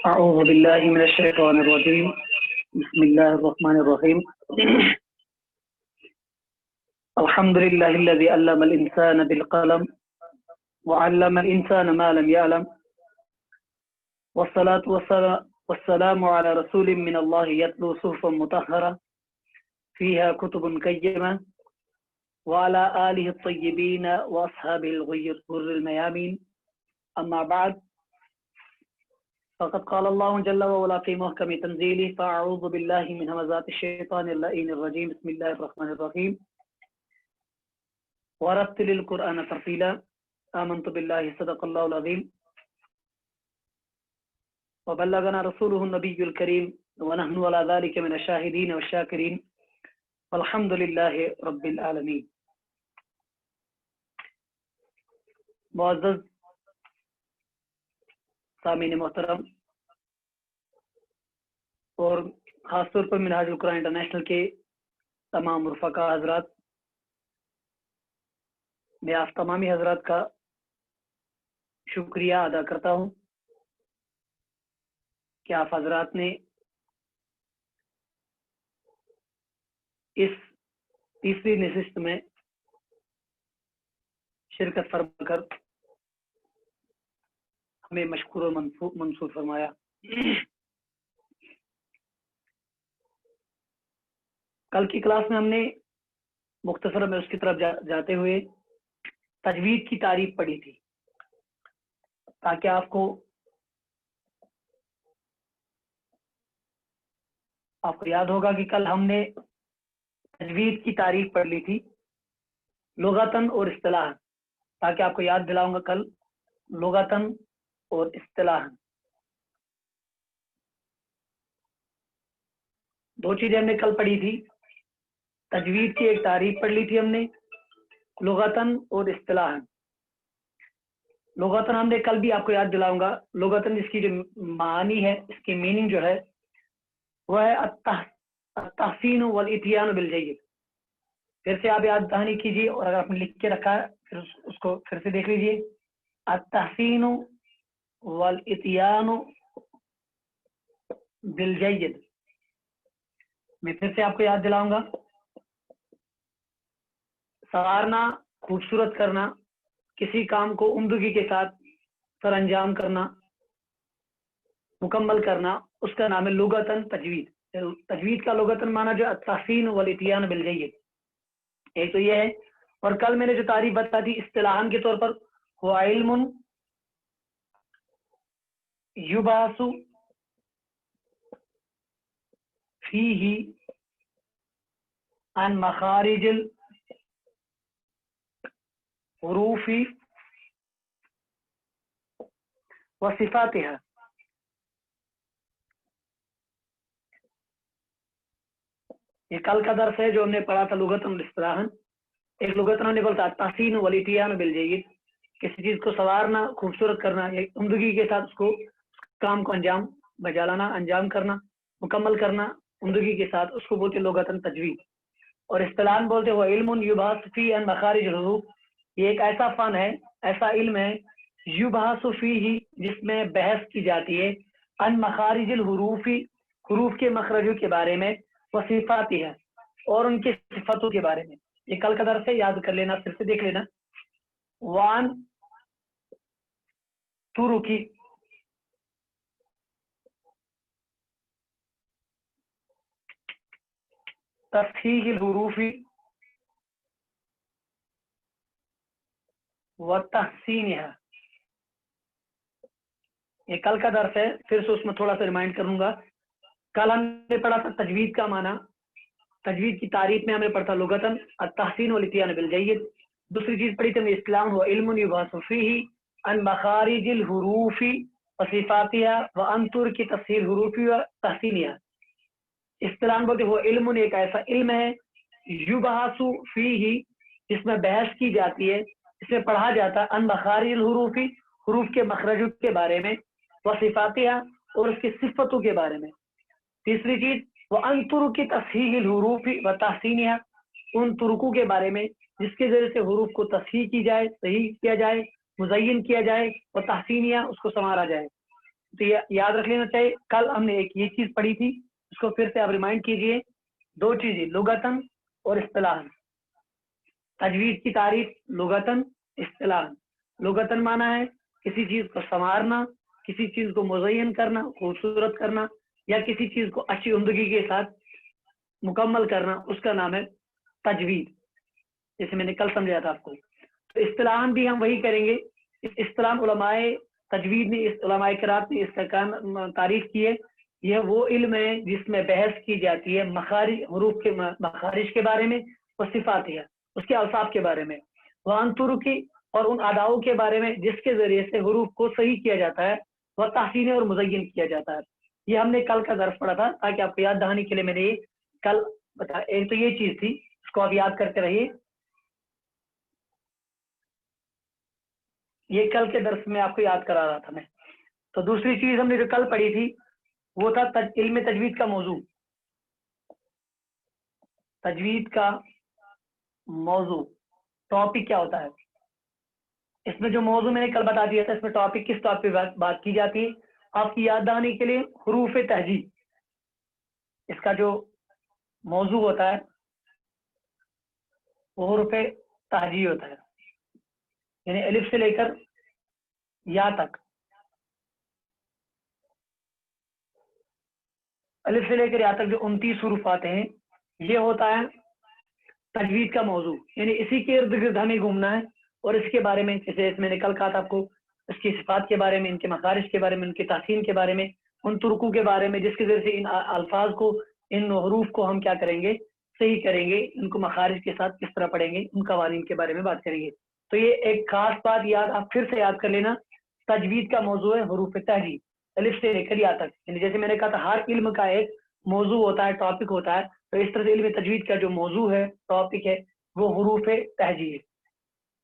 أعوذ بالله من الشيطان الرجيم بسم الله الرحمن الرحيم الحمد لله الذي علم الإنسان بالقلم وعلم الإنسان ما لم يعلم والصلاة والسلام على رسول من الله يتلو صحفا مطهرة فيها كتب قيمة وعلى آله الطيبين وأصحابه الغر الميامين أما بعد فقد قال الله جل وعلا في محكم تنزيله فأعوذ بالله من همزات الشيطان اللعين الرجيم بسم الله الرحمن الرحيم ورتل القرآن ترتيلا آمنت بالله صدق الله العظيم وبلغنا رسوله النبي الكريم ونحن على ذلك من الشاهدين والشاكرين والحمد لله رب العالمين. معزز سامعین محترم اور خاص طور پر منہاج القرآن انٹرنیشنل کے تمام رفقا حضرات، میں آپ تمامی حضرات کا شکریہ ادا کرتا ہوں کہ آپ حضرات نے اس تیسری نشست میں شرکت فرما کر ہمیں مشکور و منصور فرمایا۔ کل کی کلاس میں ہم نے مختصر میں اس کی طرف جاتے ہوئے تجوید کی تعریف پڑھی تھی، تاکہ آپ کو یاد ہوگا کہ کل ہم نے تجوید کی تعریف پڑھ لی تھی لغتاً اور اصطلاحاً، تاکہ آپ کو یاد دلاؤں گا کل لغتاً اور اصطلاحاً دو چیزیں ہم نے کل پڑھی تھی۔ تجوید کی ایک تعریف پڑھ لی تھی ہم نے لغتاً اور اصطلاحاً۔ لغتاً ہم نے کل بھی آپ کو یاد دلاؤں گا، لغتاً اس کی جو معنی ہے، اس کی میننگ جو ہے وہ ہے التحسین والاتیان بالجید۔ پھر سے آپ یاد دہانی کیجیے، اور اگر آپ نے لکھ کے رکھا ہے پھر اس کو پھر سے دیکھ لیجیے۔ التحسین والاتیان بالجید، میں پھر سے آپ کو یاد دلاؤں گا، سنوارنا، خوبصورت کرنا، کسی کام کو عمدگی کے ساتھ سر انجام کرنا، مکمل کرنا، اس کا نام ہے لغتاً تجوید۔ تجوید کا لغتاً معنی جو التحسین والاتیان بالجید، ایک تو یہ ہے۔ اور کل میں نے جو تعریف بتا دی اصطلاحاً کے طور پر، وہ علم یبحث فیہ عن مخارج الحروف وصفاتها۔ یہ کل کا درس ہے جو ہم نے پڑھا تھا لغتاً اصطلاحاً۔ ایک لغتاً ہم نے بولتا التحسین والاتیان بالجید، کسی چیز کو سنوارنا، خوبصورت کرنا، ایک عمدگی کے ساتھ اس کو کام کو انجام بجا لانا، انجام کرنا، مکمل کرنا عمدگی کے ساتھ، اس کو بولتے لغتاً تجوید۔ اور اصطلاحاً بولتے وہ علم یبحث فیہ عن مخارج الحروف، یہ ایک ایسا فن ہے، ایسا علم ہے، یبحث فیہ، جس میں بحث کی جاتی ہے، عن مخارج الحروف، حروف کے مخرجوں کے بارے میں، وصفاتها، اور ان کے صفتوں کے بارے میں۔ یہ کل کا درس ہے، یاد کر لینا، پھر سے دیکھ لینا۔ وان ترکی تصحیح الحروف وتحسینها، یہ کل کا درس ہے، پھر سے اس میں تھوڑا سا ریمائنڈ کروں گا۔ کل ہم نے پڑھا تھا تجوید کا معنی، تجوید کی تعریف میں ہم نے پڑھا تھا لغتاً التحسین والاتیان بالجید۔ دوسری چیز پڑھی تھی اسلام ہوا علم یبحث فیہ عن مخارج الحروف وصفاتها وعن طرق تصحیح الحروف وتحسینها۔ اصطلاح بولتے وہ علم، ایک ایسا علم ہے، یبحث فیہ، جس میں بحث کی جاتی ہے، اس میں پڑھا جاتا ہے، عن مخارج الحروف، حروف کے مخرجوں کے بارے میں، وصفاتها، اور اس کی صفتوں کے بارے میں۔ تیسری چیز وعن طرق تصحیح الحروف وتحسینها، ان طرقوں کے بارے میں جس کے ذریعے سے حروف کو تصحیح کی جائے، صحیح کیا جائے، مزین کیا جائے، اور تحسینیہ، اس کو سنوارا جائے۔ تو یہ یاد رکھ لینا چاہیے. کل ہم نے ایک یہ چیز پڑھی تھی, اس کو پھر سے آپ ریمائنڈ کیجئے. دو چیزیں, لغتاً اور اصطلاحاً. تجوید کی تعریف لغتاً اصطلاحاً. لغتاً مانا ہے کسی چیز کو سنوارنا, کسی چیز کو مزین کرنا, خوبصورت کرنا, یا کسی چیز کو اچھی عمدگی کے ساتھ مکمل کرنا, اس کا نام ہے تجوید, جیسے میں نے کل سمجھایا تھا آپ کو. تو اصطلاحاً بھی ہم وہی کریں گے. اصطلاح علماء تجوید نے, علماء قرات نے اس کا تعریف کی ہے. یہ وہ علم ہے جس میں بحث کی جاتی ہے مخارج, حروف کے مخارج کے بارے میں, اور صفات ہے اس کے اوصاف کے بارے میں, وان ترکی اور ان اداؤں کے بارے میں جس کے ذریعے سے حروف کو صحیح کیا جاتا ہے, وہ تحسین اور مزین کیا جاتا ہے. یہ ہم نے کل کا درس پڑھا تھا, تاکہ آپ کو یاد دہانی کے لیے میں نے یہ کل بتا. ایک تو یہ چیز تھی, اس کو آپ یاد کرتے رہیے. یہ کل کے درس میں آپ کو یاد کرا رہا تھا میں. تو دوسری چیز ہم نے جو کل پڑھی تھی وہ تھا علم تجوید کا موضوع. تجوید کا موضوع, ٹاپک کیا ہوتا ہے. اس میں جو موضوع میں نے کل بتا دیا تھا, اس میں ٹاپک کس ٹاپک پہ بات کی جاتی ہے. آپ کی یاد دہانی کے لیے حروف تہجی, اس کا جو موضوع ہوتا ہے وہ حروف تہجی ہوتا ہے, یعنی الف سے لے کر یا تک, الف سے لے کر یا تک جو 29 حروف آتے ہیں, یہ ہوتا ہے تجوید کا موضوع. یعنی اسی کے ارد گرد ہمیں گھومنا ہے, اور اس کے بارے میں, جیسے میں نے کل کہا تھا آپ کو, اس کی صفات کے بارے میں, ان کے مخارج کے بارے میں, ان کی تحسین کے بارے میں, ان ترکوں کے بارے میں جس کے ذریعے سے ان الفاظ کو, ان حروف کو ہم کیا کریں گے, صحیح کریں گے, ان کو مخارج کے ساتھ کس طرح پڑھیں گے, ان قوانین کے بارے میں بات کریں گے. تو یہ ایک خاص بات یاد, آپ پھر سے یاد کر لینا, تجوید کا موضوع ہے حروف تہجی, الف سے لے کر یا تک. یعنی جیسے میں نے کہا تھا ہر علم کا ایک موضوع ہوتا ہے, ٹاپک ہوتا ہے, تو اس طرح سے علم تجوید کا جو موضوع ہے, ٹاپک ہے, وہ حروف تہجی ہے.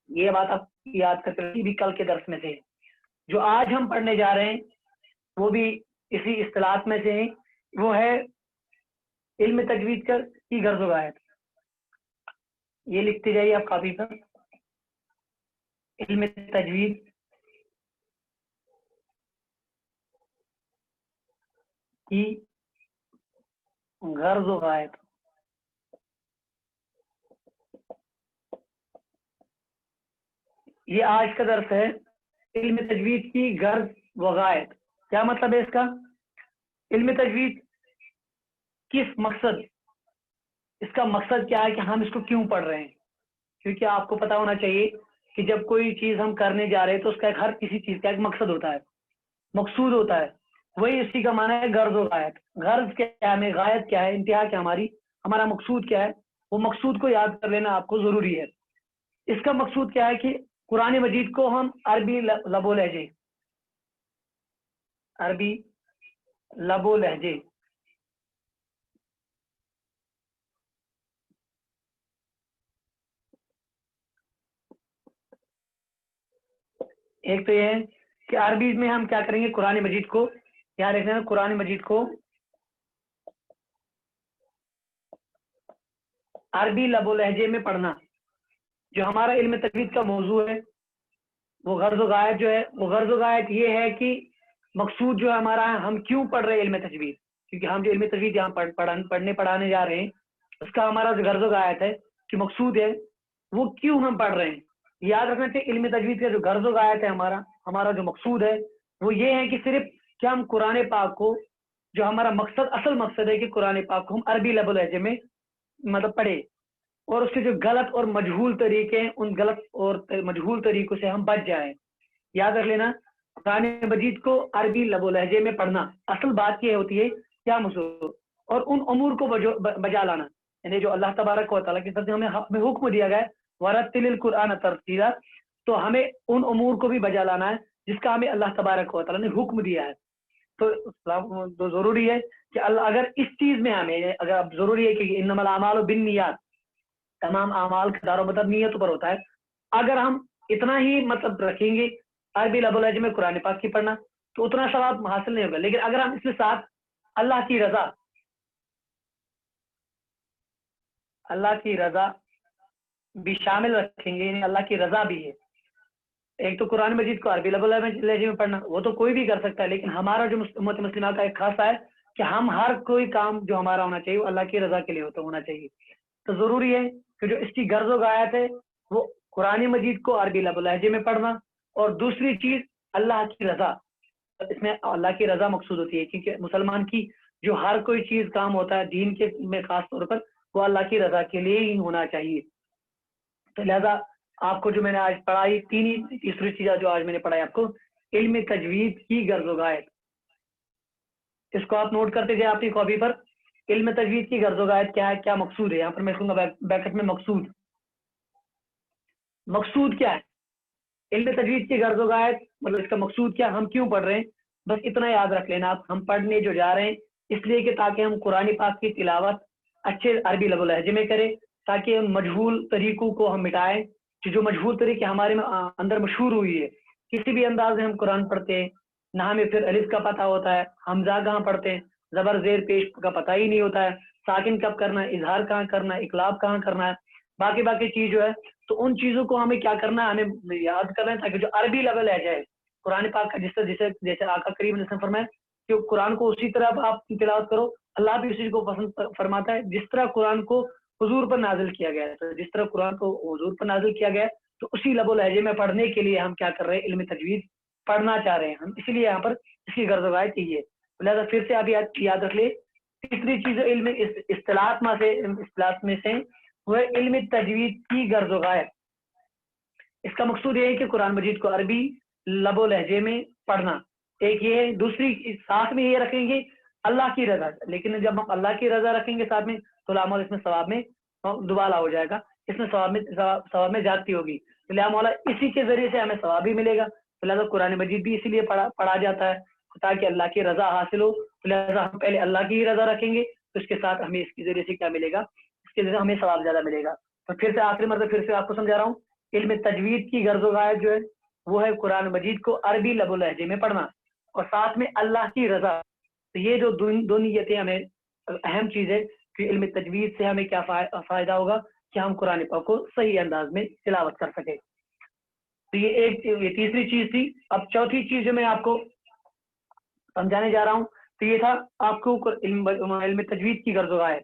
یہ بات آپ یاد کرتے بھی کل کے درس میں سے. جو آج ہم پڑھنے جا رہے ہیں وہ بھی اسی اصطلاحات میں سے ہیں, وہ ہے علم تجوید کی غرض و غایت. یہ لکھتے جائیے آپ کاپی پر, علم تجوید کی غرض و غایت. یہ آج کا درس ہے, علم تجوید کی غرض و غایت. کیا مطلب ہے اس کا؟ علم تجوید کس مقصد, اس کا مقصد کیا ہے کہ ہم اس کو کیوں پڑھ رہے ہیں. کیونکہ آپ کو پتا ہونا چاہیے کہ جب کوئی چیز ہم کرنے جا رہے ہیں تو اس کا ہر کسی چیز کا ایک مقصد ہوتا ہے, مقصود ہوتا ہے. وہی اسی کا معنی ہے غرض و غایت. غرض کیا ہے ہمیں, غایت کیا ہے, انتہا کیا ہماری, ہمارا مقصود کیا ہے. وہ مقصود کو یاد کر لینا آپ کو ضروری ہے. اس کا مقصود کیا ہے کہ قرآن مجید کو ہم عربی لب و لہجے, عربی لب و لہجے, ایک تو یہ ہے کہ عربی میں ہم کیا کریں گے, قرآن مجید کو, یہاں رکھنا, قرآن مجید کو عربی لب و لہجے میں پڑھنا. جو ہمارا علم تجوید کا موضوع ہے وہ غرض و غایت جو ہے, وہ غرض و غایت یہ ہے کہ مقصود جو ہمارا ہے, ہم کیوں پڑھ رہے ہیں علم تجوید. کیونکہ ہم جو علم تجوید یہاں پڑھنے پڑھانے جا رہے ہیں, اس کا ہمارا جو غرض و غایت ہے کہ مقصود ہے, وہ کیوں ہم پڑھ رہے ہیں. یاد رکھنا چاہیے علم تجوید کا جو غرض و غایت ہے, ہمارا جو مقصود ہے وہ یہ ہے کہ صرف کیا ہم قرآن پاک کو, جو ہمارا مقصد, اصل مقصد ہے کہ قرآن پاک کو ہم عربی لب و لہجے میں مطلب پڑھے, اور اس کے جو غلط اور مجہول طریقے ہیں, ان غلط اور مجہول طریقوں سے ہم بچ جائیں. یاد رکھ لینا, قرآن مجید کو عربی لب و لہجے میں پڑھنا, اصل بات یہ ہوتی ہے کیا مقصود, اور ان امور کو بجا لانا. یعنی جو اللہ تبارک و تعالیٰ کی طرف سے ہمیں حکم دیا گیا ہے ورتل القرآن ترتیلا, تو ہمیں ان امور کو بھی بجا لانا ہے جس کا ہمیں اللہ تبارک و تعالیٰ نے حکم دیا ہے. تو ضروری ہے کہ اللہ اگر اس چیز میں ہمیں, اگر اب ضروری ہے کہ انما الاعمال بالنیات, تمام اعمال کا دار و مدار نیتوں پر ہوتا ہے. اگر ہم اتنا ہی مطلب رکھیں گے عربی لب و لہجے میں قرآن پاک کی پڑھنا, تو اتنا ثواب حاصل نہیں ہوگا. لیکن اگر ہم اس کے ساتھ اللہ کی رضا, اللہ کی رضا بھی شامل رکھیں گے, یعنی اللہ کی رضا بھی ہے, ایک تو قرآن مجید کو عربی لہجے میں پڑھنا وہ تو کوئی بھی کر سکتا ہے، لیکن ہمارا جو امت مسلمہ کا ایک خاصہ ہے کہ ہم ہر کوئی کام جو ہمارا ہونا چاہیے وہ اللہ کی رضا کے لیے ہونا چاہیے. تو ضروری ہے کہ جو اس کی غرض و غایت ہے وہ قرآن مجید کو عربی لہجے میں پڑھنا، اور دوسری چیز اللہ کی رضا. اس میں اللہ کی رضا مقصود ہوتی ہے، کیونکہ مسلمان کی جو ہر کوئی چیز کام ہوتا ہے دین کے میں خاص طور پر وہ اللہ کی رضا کے لیے ہی ہونا چاہیے. تو لہذا آپ کو جو میں نے آج پڑھائی تیسری چیز جو آج میں نے پڑھائی آپ کو، علم تجوید کی غرض و غایت. اس کو آپ نوٹ کرتے جائیں اپنی کاپی پر. علم تجوید کی غرض و غایت کیا ہے، کیا مقصود ہے. یہاں پر میں لکھوں گا بیکٹ میں مقصود کیا ہے. علم تجوید کی غرض و غایت مطلب اس کا مقصود کیا، ہم کیوں پڑھ رہے ہیں، بس اتنا یاد رکھ لینا آپ. ہم پڑھنے جو جا رہے ہیں اس لیے کہ تاکہ ہم قرآن پاک کی تلاوت اچھے عربی لہجے میں کریں، تاکہ ان مجہول طریقوں کو ہم مٹائیں جو مجہول طریقے ہمارے اندر مشہور ہوئی ہے. کسی بھی انداز میں ہم قرآن پڑھتے ہیں، نہ ہمیں پھر الف کا پتہ ہوتا ہے، حمزہ کہاں پڑھتے ہیں، زبر زیر پیش کا پتہ ہی نہیں ہوتا ہے، ساکن کب کرنا ہے، اظہار کہاں کرنا ہے، اقلاب کہاں کرنا ہے، باقی چیز جو ہے. تو ان چیزوں کو ہمیں کیا کرنا ہے، ہمیں یاد کرنا ہے تاکہ جو عربی لیول ہے جائے قرآن پاک کا، جیسے آقا کریم نے فرمایا کہ قرآن کو اسی طرح آپ تلاوت کرو. اللہ بھی اسی کو پسند فرماتا ہے جس طرح قرآن کو حضور پر نازل کیا گیا ہے. تو جس طرح قرآن کو حضور پر نازل کیا گیا ہے تو اسی لب و لہجے میں پڑھنے کے لیے ہم کیا کر رہے ہیں، علم تجوید پڑھنا چاہ رہے ہیں ہم. اسی لیے یہاں پر اس کی غرض و غایت چاہیے. لہٰذا پھر سے آپ یاد رکھ لیں، تیسری چیز علم اصطلاحات میں سے وہ علم تجوید کی غرض و غایت. اس کا مقصود یہ ہے کہ قرآن مجید کو عربی لب و لہجے میں پڑھنا. ایک یہ ہے، دوسری ساتھ میں یہ رکھیں گے اللہ کی رضا. لیکن جب ہم اللہ کی رضا رکھیں گے ساتھ میں تو لامول اس میں ثواب میں دوبالا ہو جائے گا، اس میں ثواب میں زیادتی ہوگی. تو لہٰذا مولا اسی کے ذریعے سے ہمیں ثواب بھی ملے گا. تو لہٰذا قرآن مجید بھی اسی لیے پڑھا جاتا ہے تاکہ اللہ کی رضا حاصل ہو. تو لہٰذا ہم پہلے اللہ کی رضا رکھیں گے تو اس کے ساتھ ہمیں اس کے ذریعے سے کیا ملے گا، اس کے ذریعے ہمیں ثواب زیادہ ملے گا. تو پھر سے آخری مرتبہ پھر سے آپ کو سمجھا رہا ہوں، علم تجوید کی غرض و غایت جو ہے وہ ہے قرآن مجید کو عربی لب و لہجے میں پڑھنا اور ساتھ میں اللہ کی رضا. تو یہ جو دو نیتیں ہمیں اہم چیز ہے کہ علم تجوید سے ہمیں کیا فائدہ ہوگا کہ ہم قرآن پاک کو صحیح انداز میں تلاوت کر سکیں. تو یہ تیسری چیز تھی. اب چوتھی چیز جو میں آپ کو سمجھانے جا رہا ہوں تو یہ تھا آپ کو علم تجوید کی غرض و غایت.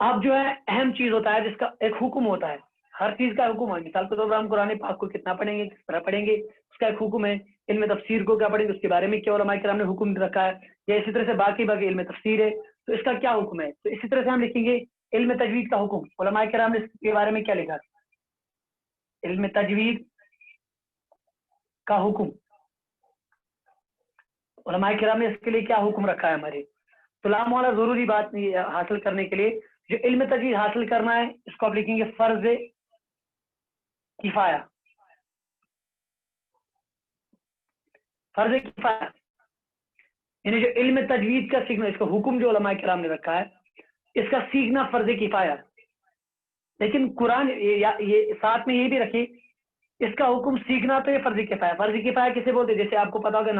اب جو ہے اہم چیز ہوتا ہے جس کا ایک حکم ہوتا ہے، ہر چیز کا حکم ہے. مثال کے طور پر ہم قرآن پاک کو کتنا پڑھیں گے، کس طرح پڑھیں گے، اس کا ایک حکم ہے. علم تفسیر کو کیا پڑھیں گے، اس کے بارے میں کیا علماء کرام نے حکم رکھا ہے. یا اسی طرح سے باقی علم تفسیر ہے تو اس کا کیا حکم ہے. تو اسی طرح سے ہم لکھیں گے علم تجوید کا حکم. علماء کرام نے اس کے بارے میں کیا لکھا، علم تجوید کا حکم، علماء کرام نے اس کے لیے کیا حکم رکھا ہے ہمارے. تو لامحالہ ضروری بات حاصل کرنے کے لیے جو علم تجوید حاصل کرنا ہے اس کو آپ لکھیں گے فرض کفایہ. فرض کفایہ یعنی جو علم تجوید کا سیکھنا، اس کا حکم جو علماء کرام نے رکھا ہے اس کا سیکھنا فرض کفایہ. لیکن قرآن یہ ساتھ میں یہ بھی رکھے اس کا حکم سیکھنا تو یہ فرض کفایہ. فرض کفایہ کسے بولتے ہیں، جیسے آپ کو پتا ہوگا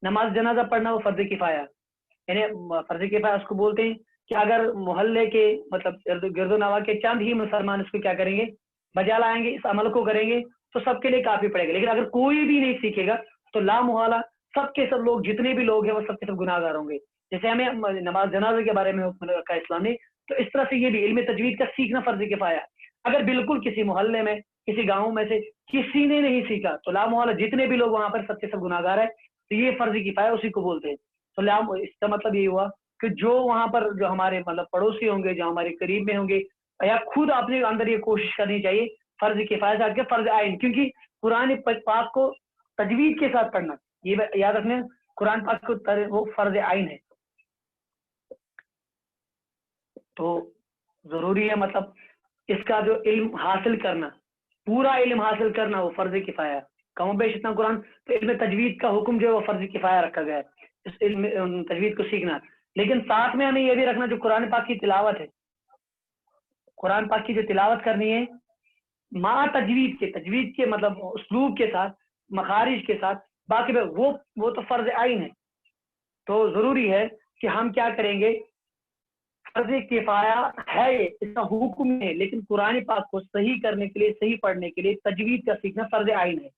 نماز جنازہ پڑھنا وہ فرض کفایہ. یعنی فرض کفایہ اس کو بولتے ہیں کہ اگر محلے کے مطلب گرد و نواح کے چند ہی مسلمان اس کو کیا کریں گے، بجا لائیں گے، اس عمل کو کریں گے تو سب کے لیے کافی پڑے گا. لیکن اگر کوئی بھی نہیں سیکھے گا تو لامحالہ سب کے سب لوگ جتنے بھی لوگ ہیں وہ سب کے سب گناہ گار ہوں گے. جیسے ہمیں نماز جنازے کے بارے میں حکم رکھا ہے اسلام نے، تو اس طرح سے یہ بھی علم تجوید کا سیکھنا فرض کفایہ. اگر بالکل کسی محلے میں کسی گاؤں میں سے کسی نے نہیں سیکھا تو لامحالہ جتنے بھی لوگ وہاں پر سب کے سب گناہ گار ہے. تو یہ فرض کفایہ اسی کو بولتے ہیں. تو اس کا مطلب یہ ہوا کہ جو وہاں پر جو ہمارے مطلب پڑوسی ہوں گے، جو ہمارے قریب میں ہوں گے، یا خود اپنے اندر یہ کوشش کرنی چاہیے فرض کفایہ سے ہٹ کے فرض عین، کیونکہ قرآن پاک کو تجوید کے ساتھ پڑھنا، یہ یاد رکھنا، قرآن پاک کو وہ فرض عین ہے. تو ضروری ہے مطلب اس کا جو علم حاصل کرنا، پورا علم حاصل کرنا وہ فرض کفایہ. کم و بیش اتنا قرآن تو علم تجوید کا حکم جو ہے وہ فرض کفایہ رکھا گیا ہے، اس علم تجوید کو سیکھنا. لیکن ساتھ میں ہمیں یہ بھی رکھنا جو قرآن پاک کی تلاوت ہے، قرآن پاک کی جو تلاوت کرنی ہے مع تجوید کے مطلب اسلوب کے ساتھ، مخارج کے ساتھ، باقی وہ تو فرض عین ہے. تو ضروری ہے کہ ہم کیا کریں گے، فرض کفایہ ہے، اس کا حکم ہے، لیکن قرآن پاک کو صحیح کرنے کے لیے، صحیح پڑھنے کے لیے تجوید کا سیکھنا فرض عین ہے،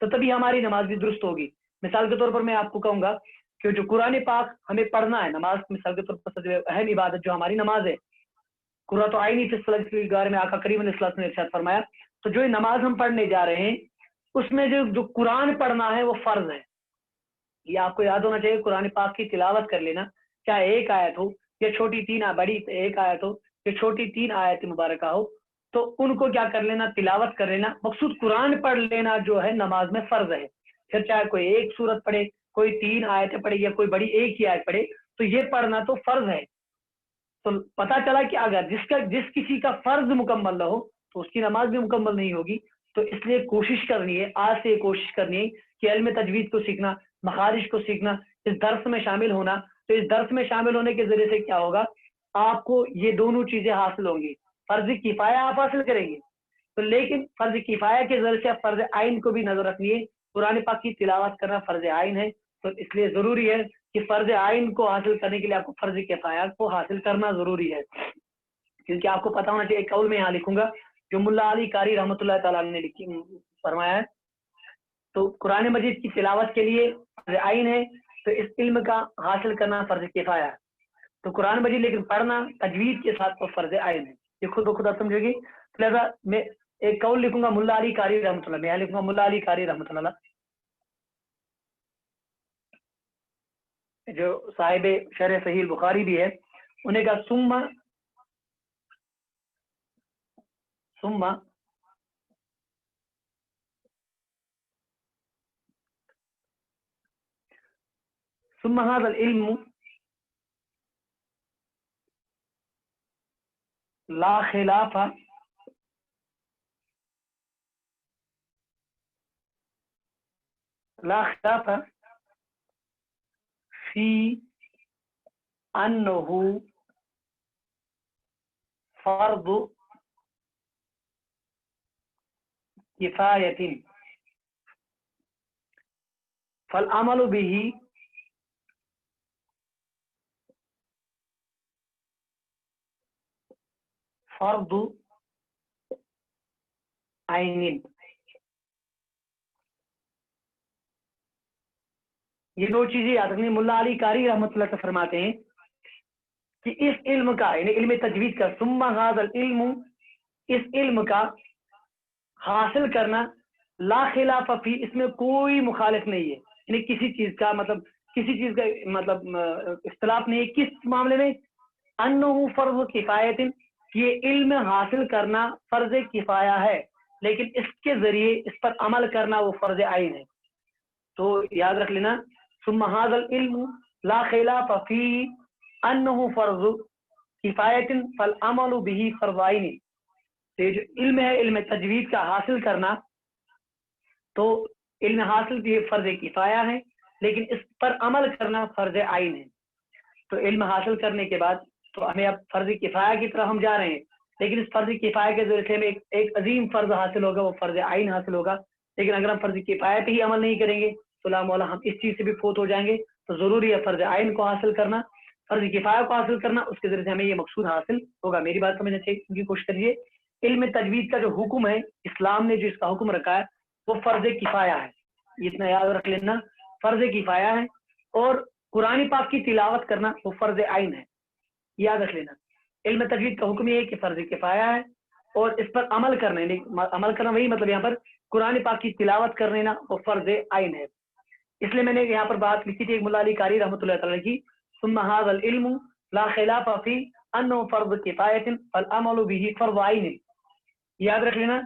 تو تبھی ہماری نماز بھی درست ہوگی۔ مثال کے طور پر میں آپ کو کہوں گا کہ جو قرآن پاک ہمیں پڑھنا ہے، نماز مثال کے طور پر سب سے اہم عبادت جو ہماری نماز ہے، قرۃ عینی فی الصلاۃ کے بارے میں آقا کریم علیہ الصلوۃ والسلام نے ارشاد فرمایا، تو جو نماز ہم پڑھنے جا رہے ہیں اس میں جو قرآن پڑھنا ہے وہ فرض ہے۔ یہ آپ کو یاد ہونا چاہیے، قرآن پاک کی تلاوت کر لینا، چاہے ایک آیت ہو یا چھوٹی بڑی ایک آیت ہو یا چھوٹی 3 آیت مبارکہ ہو، تو ان کو کیا کر لینا، تلاوت کر لینا، مقصود قرآن پڑھ لینا جو ہے نماز میں فرض ہے۔ پھر چاہے کوئی ایک سورت پڑھے، کوئی 3 آیتیں پڑھے یا کوئی بڑی ایک ہی آیت پڑھے، تو یہ پڑھنا تو فرض ہے۔ تو پتہ چلا کہ اگر جس کسی کا فرض مکمل نہ ہو تو اس کی نماز بھی مکمل نہیں ہوگی۔ تو اس لیے کوشش کرنی ہے، آج سے کوشش کرنی ہے کہ علم تجوید کو سیکھنا، مخارج کو سیکھنا، اس درس میں شامل ہونا۔ تو اس درس میں شامل ہونے کے ذریعے سے کیا ہوگا، آپ کو یہ دونوں چیزیں حاصل ہوں گی، فرض کفایہ آپ حاصل کریں گے، تو لیکن فرض کفایہ کے ذریعے سے فرض عین کو بھی نظر رکھنی ہے۔ قرآن پاک کی تلاوت کرنا فرض عین ہے، تو اس لیے ضروری ہے کہ فرض عین کو حاصل کرنے کے لیے آپ کو فرض کفایہ کو حاصل کرنا ضروری ہے۔ کیونکہ آپ کو پتا ہونا چاہیے، ایک قول میں یہاں لکھوں گا جو ملا علی قاری رحمۃ اللہ تعالیٰ نے فرمایا ہے، تو قرآن مجید کی تلاوت کے لیے فرض عین ہے، تو اس علم کا حاصل کرنا فرض کفایہ ہے۔ تو قرآن مجید لیکن پڑھنا تجوید کے ساتھ تو فرض عین ہے، یہ خود بخود آپ سمجھے گی۔ لہٰذا میں ایک قول لکھوں گا ملا علی قاری رحمۃ اللہ، میں یہاں لکھوں گا ملا علی قاری رحمۃ اللہ جو صاحب شرح صحیح البخاری بھی ہے، انہیں کہا ثم هذا العلم لا خلاف في أنه فرض كفاية فالعمل به فرض عین۔ یہ دو چیزیں یاد رکھنی۔ ملا علی قاری رحمۃ اللہ سے فرماتے ہیں کہ اس علم کا، یعنی علم تجوید کا، ثم هذا العلم، اس علم کا حاصل کرنا، لا خلاف فی، اس میں کوئی مخالف نہیں ہے، یعنی کسی چیز کا مطلب اختلاف نہیں ہے۔ کس معاملے میں؟ انہ فرض کفایت، یہ علم حاصل کرنا فرض کفایہ ہے، لیکن اس کے ذریعے اس پر عمل کرنا وہ فرض عین ہے۔ تو یاد رکھ لینا، ثم هذا العلم لا خلاف فی انہ فرض کفایت فالعمل به فرض عین۔ یہ جو علم ہے، علم تجوید کا حاصل کرنا، تو علم حاصل یہ فرض کفایہ ہے، لیکن اس پر عمل کرنا فرض عین ہے۔ تو علم حاصل کرنے کے بعد تو ہمیں اب فرض کفایہ کی طرف ہم جا رہے ہیں، لیکن اس فرض کفایہ کے ذریعے سے ہمیں ایک عظیم فرض حاصل ہوگا، وہ فرض عین حاصل ہوگا۔ لیکن اگر ہم فرض کفایہ پہ ہی عمل نہیں کریں گے تو لا مولا ہم اس چیز سے بھی فوت ہو جائیں گے۔ تو ضروری ہے فرض عین کو حاصل کرنا، فرض کفایہ کو حاصل کرنا، اس کے ذریعے سے ہمیں یہ مقصود حاصل ہوگا۔ میری بات سمجھنے کی کوشش کریے، علم تجوید کا جو حکم ہے، اسلام نے جو اس کا حکم رکھا ہے وہ فرض کفایہ ہے، اتنا یاد رکھ لینا، فرض کفایہ ہے، اور قرآن پاک کی تلاوت کرنا وہ فرض عین ہے، یاد رکھ لینا۔ علم تجوید کا حکم یہ ہے کہ فرض کفایہ ہے، اور اس پر عمل کرنا، یعنی عمل کرنا وہی مطلب یہاں پر قرآن پاک کی تلاوت کر لینا وہ فرض عین ہے۔ اس لیے میں نے یہاں پر بات لکھی تھی ایک ملا علی قاری رحمۃ اللہ تعالیٰ کی، ثم هذا العلم لا خلاف فی انه فرض کفایت فالعمل به فرض عین، یاد رکھ لینا۔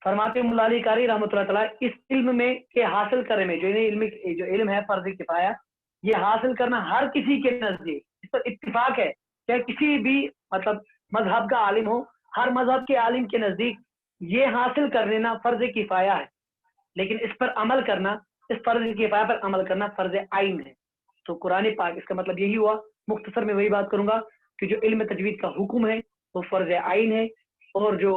فرماتے ملا علی قاری رحمۃ اللہ تعالیٰ، اس علم میں کہ حاصل کرنے میں جو علم ہے فرض کفایہ، یہ حاصل کرنا ہر کسی کے نزدیک اس پر اتفاق ہے، چاہے کسی بھی مذہب کا عالم ہو، ہر مذہب کے عالم کے نزدیک یہ حاصل کر لینا فرض کفایہ ہے، لیکن اس پر عمل کرنا، اس فرض کفایہ پر عمل کرنا فرض عین ہے۔ تو قرآن پاک، اس کا مطلب یہی ہوا، مختصر میں وہی بات کروں گا کہ جو علم تجوید کا حکم ہے وہ فرض عین ہے، اور جو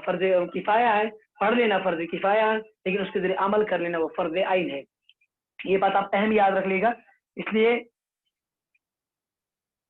فرض کفایہ ہے، پڑھ لینا فرض کفایہ ہے، لیکن اس کے ذریعے عمل کر لینا وہ فرض عین ہے۔ یہ بات آپ اہم یاد رکھ لے گا۔ اس لیے